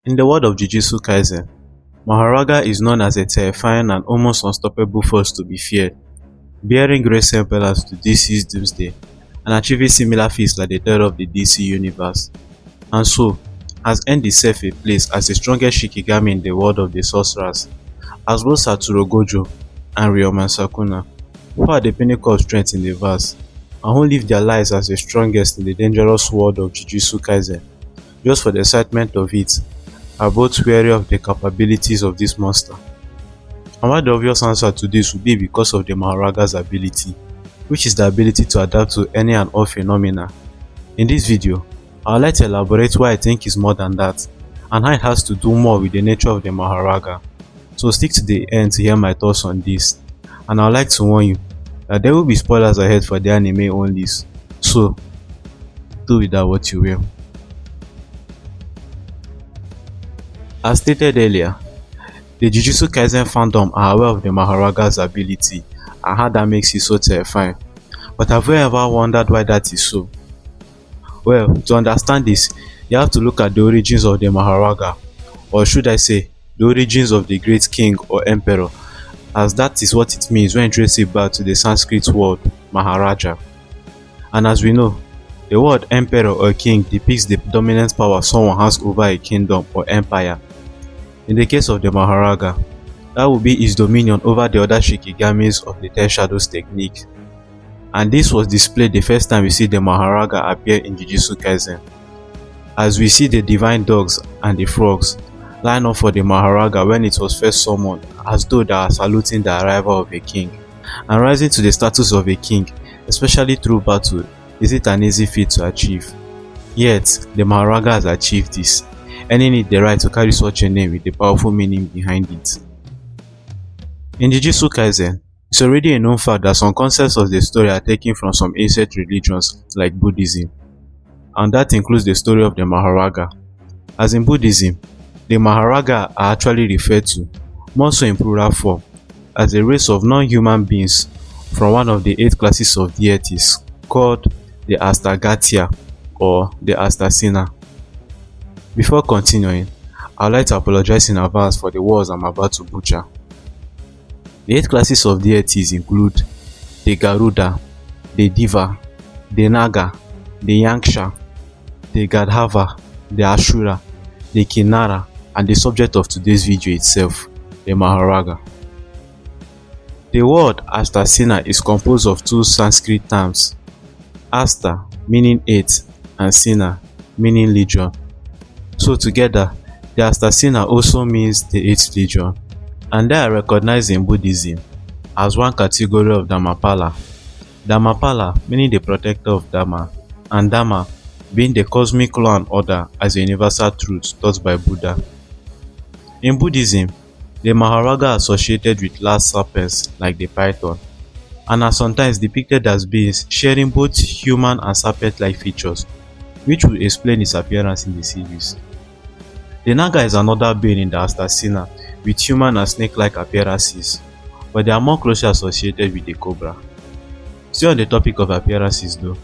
In the world of Jujutsu Kaisen, Maharaga is known as a terrifying and almost unstoppable force to be feared, bearing great semblance to DC's Doomsday and achieving similar feats like the terror of the DC universe, and so has earned itself a place as the strongest Shikigami in the world of the sorcerers, as both Satoru Gojo and Ryoman Sakuna, who are the pinnacle of strength in the verse, and who live their lives as the strongest in the dangerous world of Jujutsu Kaisen, just for the excitement of it, are both wary of the capabilities of this monster. And while the obvious answer to this would be because of the Maharaga's ability, which is the ability to adapt to any and all phenomena. In this video, I would like to elaborate why I think is more than that, and how it has to do more with the nature of the Maharaga. So stick to the end to hear my thoughts on this, and I would like to warn you that there will be spoilers ahead for the anime onlys, so do with that what you will. As stated earlier, the Jujutsu Kaisen fandom are aware of the Maharaga's ability and how that makes it so terrifying. But have you ever wondered why that is so? Well, to understand this, you have to look at the origins of the Maharaga, or should I say, the origins of the great king or emperor, as that is what it means when you trace it back to the Sanskrit word Maharaja. And as we know, the word emperor or king depicts the dominant power someone has over a kingdom or empire. In the case of the Maharaga, that would be his dominion over the other Shikigamis of the Ten Shadows technique. And this was displayed the first time we see the Maharaga appear in Jujutsu Kaisen, as we see the divine dogs and the frogs line up for the Maharaga when it was first summoned, as though they are saluting the arrival of a king. And rising to the status of a king, especially through battle, isn't an easy feat to achieve. Yet, the Maharaga has achieved this, earning it the right to carry such a name with the powerful meaning behind it. In Jujutsu Kaisen, it's already a known fact that some concepts of the story are taken from some ancient religions like Buddhism, and that includes the story of the Maharaga. As in Buddhism, the Maharaga are actually referred to, more so in plural form, as a race of non-human beings from one of the 8 classes of deities called the Astagatiya or the Astasina. Before continuing, I would like to apologize in advance for the words I'm about to butcher. The 8 classes of deities include the Garuda, the Diva, the Naga, the Yanksha, the Gadhava, the Ashura, the Kinara, and the subject of today's video itself, the Maharaga. The word Astasina is composed of 2 Sanskrit terms, Asta meaning 8 and Sina meaning legion. So together, the Astasina also means the 8th legion, and they are recognized in Buddhism as one category of Dharmapala. Dharmapala meaning the protector of Dharma, and Dharma being the cosmic law and order as a universal truth taught by Buddha. In Buddhism, the Maharaga are associated with large serpents like the python, and are sometimes depicted as beings sharing both human and serpent-like features, which will explain its appearance in the series. The Naga is another being in the Astasina with human and snake-like appearances, but they are more closely associated with the cobra. Still on the topic of appearances though,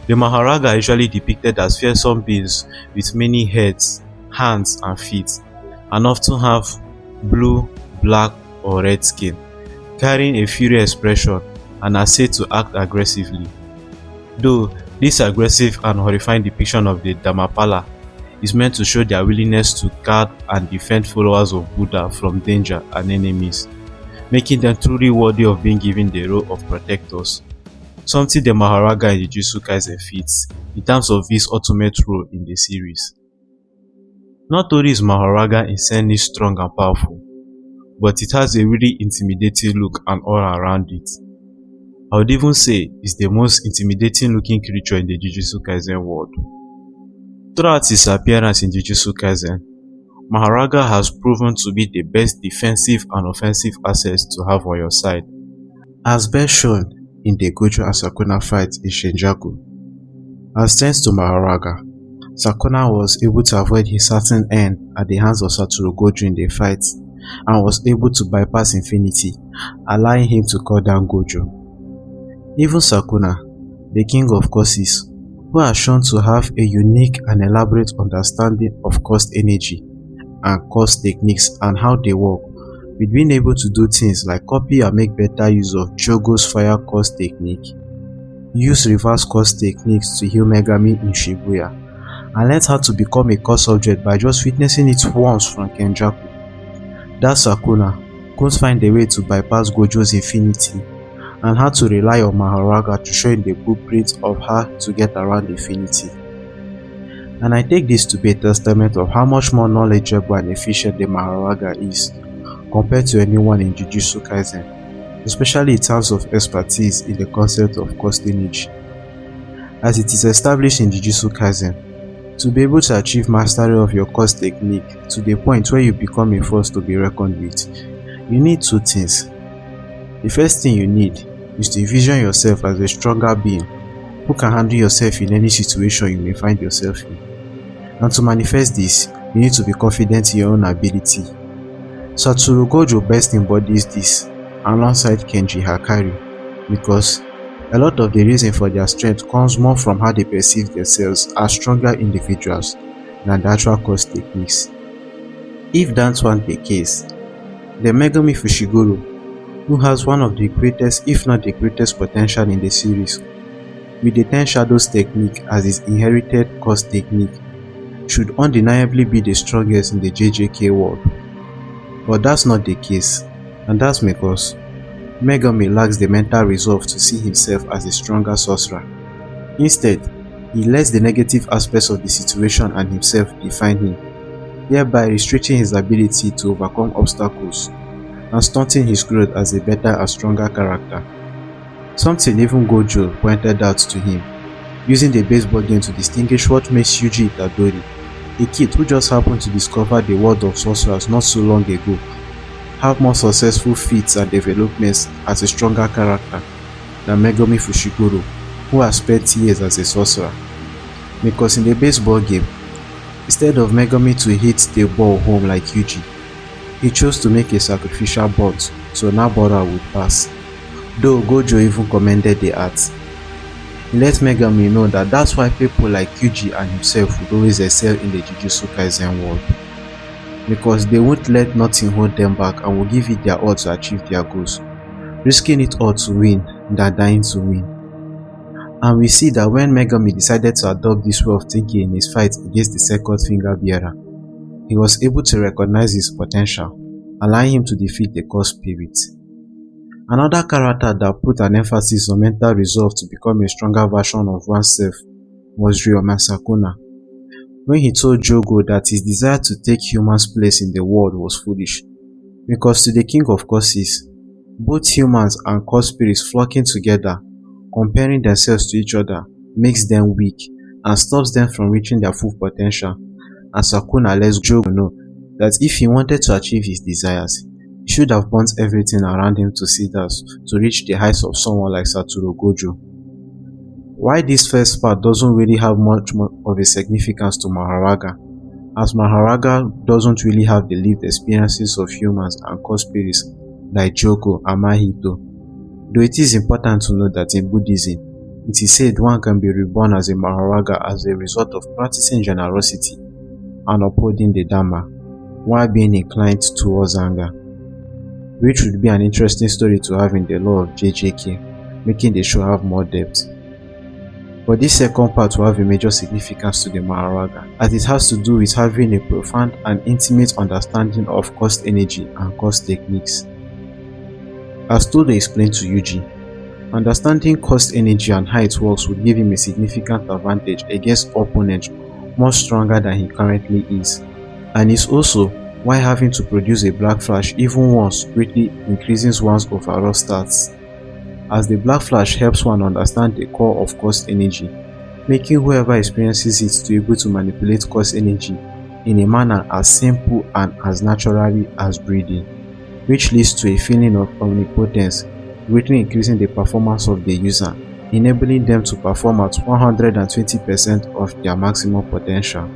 the Maharaga are usually depicted as fearsome beings with many heads, hands and feet, and often have blue, black or red skin, carrying a fiery expression and are said to act aggressively. Though this aggressive and horrifying depiction of the Dharmapala is meant to show their willingness to guard and defend followers of Buddha from danger and enemies, making them truly worthy of being given the role of protectors, something the Maharaga in Jujutsu Kaisen fits in terms of his ultimate role in the series. Not only is Maharaga insanely strong and powerful, but it has a really intimidating look and aura around it. I would even say it's the most intimidating looking creature in the Jujutsu Kaisen world. Throughout his appearance in Jujutsu Kaisen, Maharaga has proven to be the best defensive and offensive assets to have on your side, as best shown in the Gojo and Sakuna fight in Shinjaku. As thanks to Maharaga, Sakuna was able to avoid his certain end at the hands of Satoru Gojo in the fight, and was able to bypass Infinity, allowing him to call down Gojo. Even Sakuna, the king of curses, who are shown to have a unique and elaborate understanding of cursed energy, and cost techniques and how they work, with being able to do things like copy and make better use of Jogo's fire cost technique, use reverse cost techniques to heal Megami in Shibuya, and learned how to become a cost subject by just witnessing it once from Kenjaku. That Sakuna couldn't find a way to bypass Gojo's infinity and had to rely on Mahoraga to show him the blueprint of how to get around infinity. And I take this to be a testament of how much more knowledgeable and efficient the Mahoraga is compared to anyone in Jujutsu Kaisen, especially in terms of expertise in the concept of cost energy. As it is established in Jujutsu Kaisen, to be able to achieve mastery of your cost technique to the point where you become a force to be reckoned with, you need two things. The first thing you need is to envision yourself as a stronger being who can handle yourself in any situation you may find yourself in. And to manifest this, you need to be confident in your own ability. Satoru Gojo best embodies this alongside Kenji Hakari, because a lot of the reason for their strength comes more from how they perceive themselves as stronger individuals than the actual cost techniques. If that weren't the case, then Megami Fushiguro, who has one of the greatest if not the greatest potential in the series, with the 10 Shadows technique as his inherited cost technique, should undeniably be the strongest in the JJK world. But that's not the case, and that's because Megami lacks the mental resolve to see himself as a stronger sorcerer. Instead, he lets the negative aspects of the situation and himself define him, thereby restricting his ability to overcome obstacles and stunting his growth as a better and stronger character. Something even Gojo pointed out to him, using the baseball game to distinguish what makes Yuji Itadori, a kid who just happened to discover the world of sorcerers not so long ago, have more successful feats and developments as a stronger character than Megami Fushiguro, who has spent years as a sorcerer. Because in the baseball game, instead of Megami to hit the ball home like Yuji, he chose to make a sacrificial bunt so Nabora would pass, though Gojo even commended the art. He let Megami know that that's why people like Yuji and himself would always excel in the Jujutsu Kaisen world, because they won't let nothing hold them back and will give it their all to achieve their goals, risking it all to win than dying to win. And we see that when Megami decided to adopt this way of thinking in his fight against the second finger bearer, he was able to recognize his potential, allowing him to defeat the Core Spirit. Another character that put an emphasis on mental resolve to become a stronger version of oneself was Ryoma Sakuna, when he told Jogo that his desire to take humans' place in the world was foolish, because to the king of curses, both humans and core spirits flocking together, comparing themselves to each other, makes them weak and stops them from reaching their full potential, and Sakuna lets Jogo know that if he wanted to achieve his desires, he should have burnt everything around him to cinders to reach the heights of someone like Satoru Gojo. Why this first part doesn't really have much more of a significance to Mahoraga, as Mahoraga doesn't really have the lived experiences of humans and core spirits like Jogo and Mahito, though it is important to note that in Buddhism, it is said one can be reborn as a Mahoraga as a result of practicing generosity and upholding the Dharma, while being inclined towards anger, which would be an interesting story to have in the lore of JJK, making the show have more depth. But this second part will have a major significance to the Mahoraga, as it has to do with having a profound and intimate understanding of cost energy and cost techniques. As Todo explained to Yuji, understanding cost energy and how it works would give him a significant advantage against opponents much stronger than he currently is, and is also why having to produce a Black Flash even once greatly increases one's overall stats, as the Black Flash helps one understand the core of cost energy, making whoever experiences it to be able to manipulate cost energy in a manner as simple and as naturally as breathing, which leads to a feeling of omnipotence, greatly increasing the performance of the user, enabling them to perform at 120% of their maximum potential.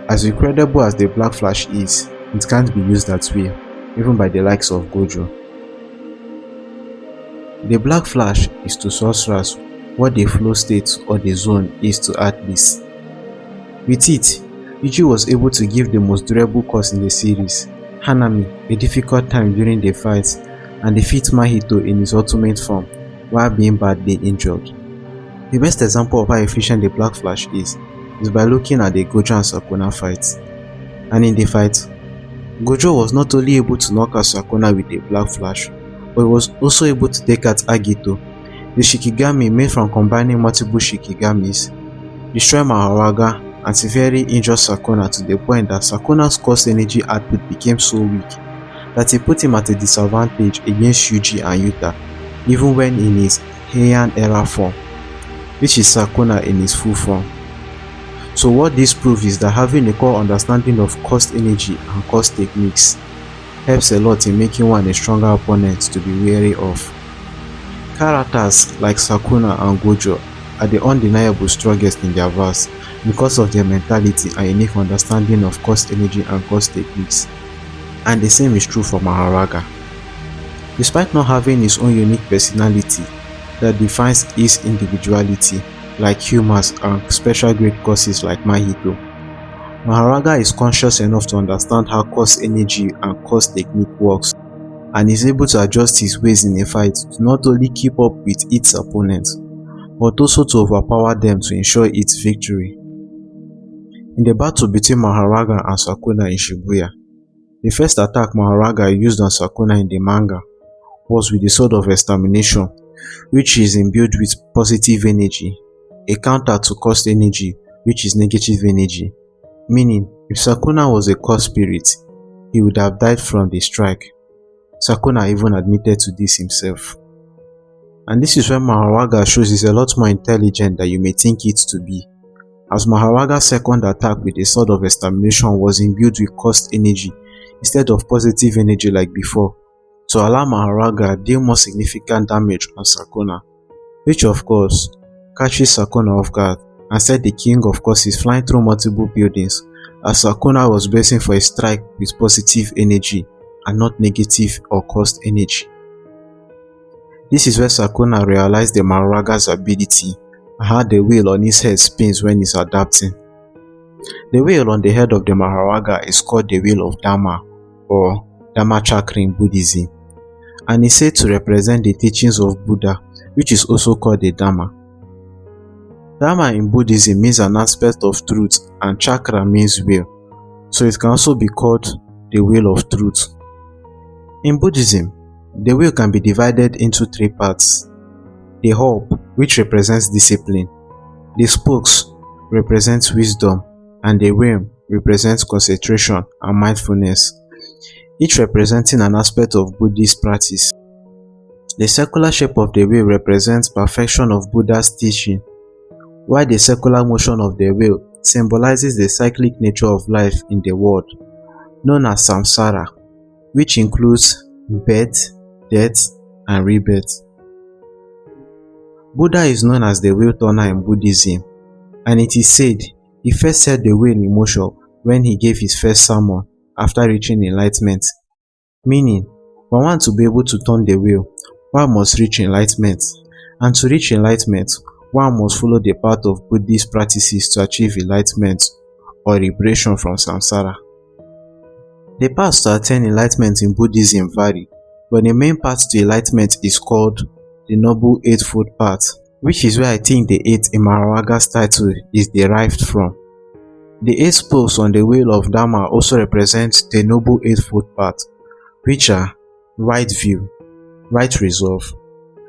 As incredible as the Black Flash is, it can't be used that way, even by the likes of Gojo. The Black Flash is to sorcerers what the flow state or the zone is to athletes. With it, Yuji was able to give the most durable course in the series, Hanami, a difficult time during the fight, and defeat Mahito in his ultimate form while being badly injured. The best example of how efficient the Black Flash is by looking at the Gojo and Sukuna fight. And in the fight, Gojo was not only able to knock out Sukuna with a Black Flash, but he was also able to take out Agito, the Shikigami made from combining multiple Shikigamis, destroy Mahoraga, and severely injure Sukuna to the point that Sukuna's cost energy output became so weak that he put him at a disadvantage against Yuji and Yuta, even when in his Heian era form, which is Sukuna in his full form. So what this proves is that having a core understanding of cost energy and cost techniques helps a lot in making one a stronger opponent to be wary of. Characters like Sukuna and Gojo are the undeniable strongest in their verse because of their mentality and unique understanding of cost energy and cost techniques. And the same is true for Mahoraga. Despite not having his own unique personality that defines his individuality, like humors and special grade courses like Mahito, Mahoraga is conscious enough to understand how cost energy and cost technique works, and is able to adjust his ways in a fight to not only keep up with its opponents, but also to overpower them to ensure its victory. In the battle between Mahoraga and Sukuna in Shibuya, the first attack Mahoraga used on Sukuna in the manga was with the Sword of Extermination, which is imbued with positive energy, a counter to cost energy, which is negative energy. Meaning, if Sukuna was a cost spirit, he would have died from the strike. Sukuna even admitted to this himself. And this is when Mahoraga shows he's a lot more intelligent than you may think it to be, as Maharaga's second attack with the Sword of Extermination was imbued with cost energy instead of positive energy like before, to allow Mahoraga deal more significant damage on Sukuna, which of course catches Sukuna off guard and set the king of courses flying through multiple buildings, as Sukuna was bracing for a strike with positive energy and not negative or cost energy. This is where Sukuna realized the Mahoraga's ability and how the wheel on his head spins when he's adapting. The wheel on the head of the Mahoraga is called the wheel of Dharma, or Dharma Chakra in Buddhism, and is said to represent the teachings of Buddha, which is also called the Dharma. Dharma in Buddhism means an aspect of truth and chakra means wheel, so it can also be called the wheel of truth. In Buddhism, the wheel can be divided into three parts: the hub, which represents discipline, the spokes represents wisdom, and the rim represents concentration and mindfulness, each representing an aspect of Buddhist practice. The circular shape of the wheel represents perfection of Buddha's teaching, while the circular motion of the wheel symbolizes the cyclic nature of life in the world, known as samsara, which includes birth, death, and rebirth. Buddha is known as the wheel turner in Buddhism, and it is said he first set the wheel in motion when he gave his first sermon after reaching enlightenment, meaning for one to be able to turn the wheel, one must reach enlightenment, and to reach enlightenment, one must follow the path of Buddhist practices to achieve enlightenment or liberation from samsara. The paths to attain enlightenment in Buddhism vary, but the main path to enlightenment is called the Noble Eightfold Path, which is where I think the 8 in Maharaga's title is derived from. The 8 spokes on the wheel of Dharma also represent the Noble Eightfold Path, which are right view, right resolve,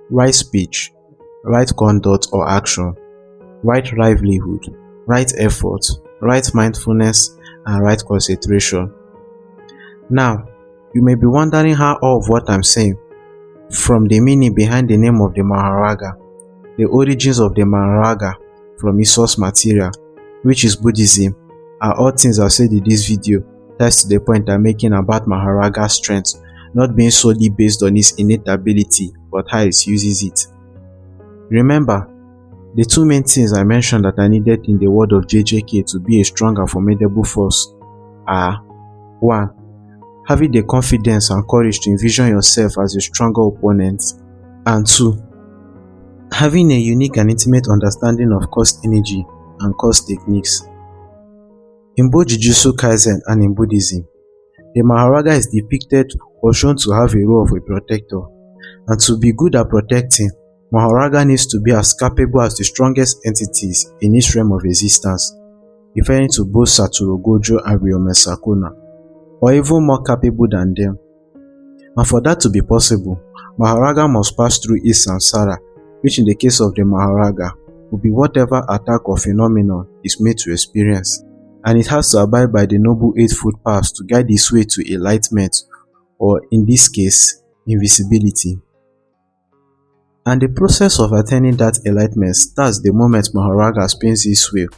right speech, right conduct or action, right livelihood, right effort, right mindfulness, and right concentration. Now, you may be wondering how all of what I'm saying, from the meaning behind the name of the Maharaga, the origins of the Maharaga from its source material, which is Buddhism, are all things I've said in this video, ties to the point I'm making about Maharaga's strength not being solely based on his innate ability, but how he uses it. Remember, the two main things I mentioned that are needed in the world of JJK to be a strong and formidable force are 1. Having the confidence and courage to envision yourself as a stronger opponent, and 2. Having a unique and intimate understanding of cost energy and cost techniques. In both Jujutsu Kaisen and in Buddhism, the Maharaga is depicted or shown to have a role of a protector, and to be good at protecting, Maharaga needs to be as capable as the strongest entities in each realm of existence, referring to both Satoru Gojo and Ryome Sakuna, or even more capable than them. And for that to be possible, Maharaga must pass through its samsara, which in the case of the Maharaga would be whatever attack or phenomenon is made to experience, and it has to abide by the Noble Eightfold Paths to guide its way to enlightenment, or in this case, invisibility. And the process of attaining that enlightenment starts the moment Maharaga spins its wheel,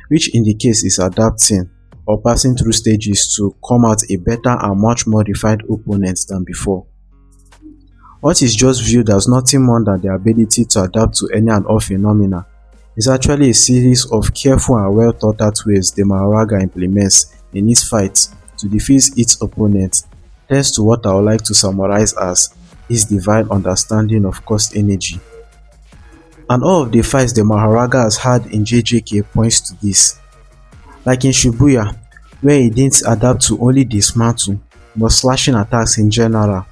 which in the case is adapting or passing through stages to come out a better and much more refined opponent than before. What is just viewed as nothing more than the ability to adapt to any and all phenomena is actually a series of careful and well thought out ways the Maharaga implements in its fight to defeat its opponent, thanks to what I would like to summarize as his divine understanding of cost energy. And all of the fights the Maharaga has had in JJK points to this. Like in Shibuya, where he didn't adapt to only dismantle but slashing attacks in general,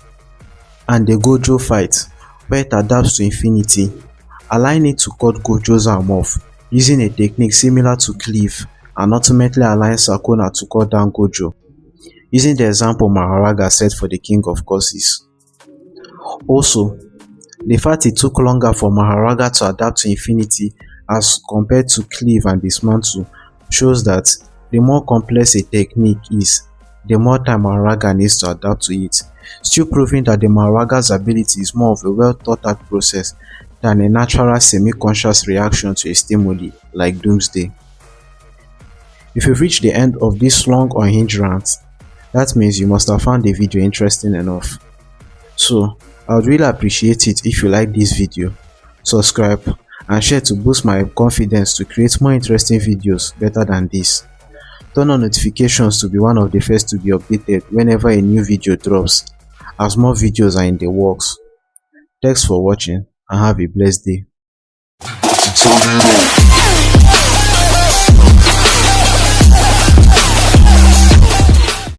and the Gojo fight, where it adapts to infinity, allowing it to cut Gojo's arm off using a technique similar to cleave, and ultimately allowing Sakuna to cut down Gojo, using the example Maharaga set for the King of Curses. Also, the fact it took longer for Maharaga to adapt to infinity as compared to cleave and dismantle shows that the more complex a technique is, the more time Maharaga needs to adapt to it, still proving that the Maharaga's ability is more of a well thought out process than a natural semi-conscious reaction to a stimuli like Doomsday. If you've reached the end of this long unhinged rant, that means you must have found the video interesting enough. So, I would really appreciate it if you like this video, subscribe, and share to boost my confidence to create more interesting videos better than this. Turn on notifications to be one of the first to be updated whenever a new video drops, as more videos are in the works. Thanks for watching and have a blessed day.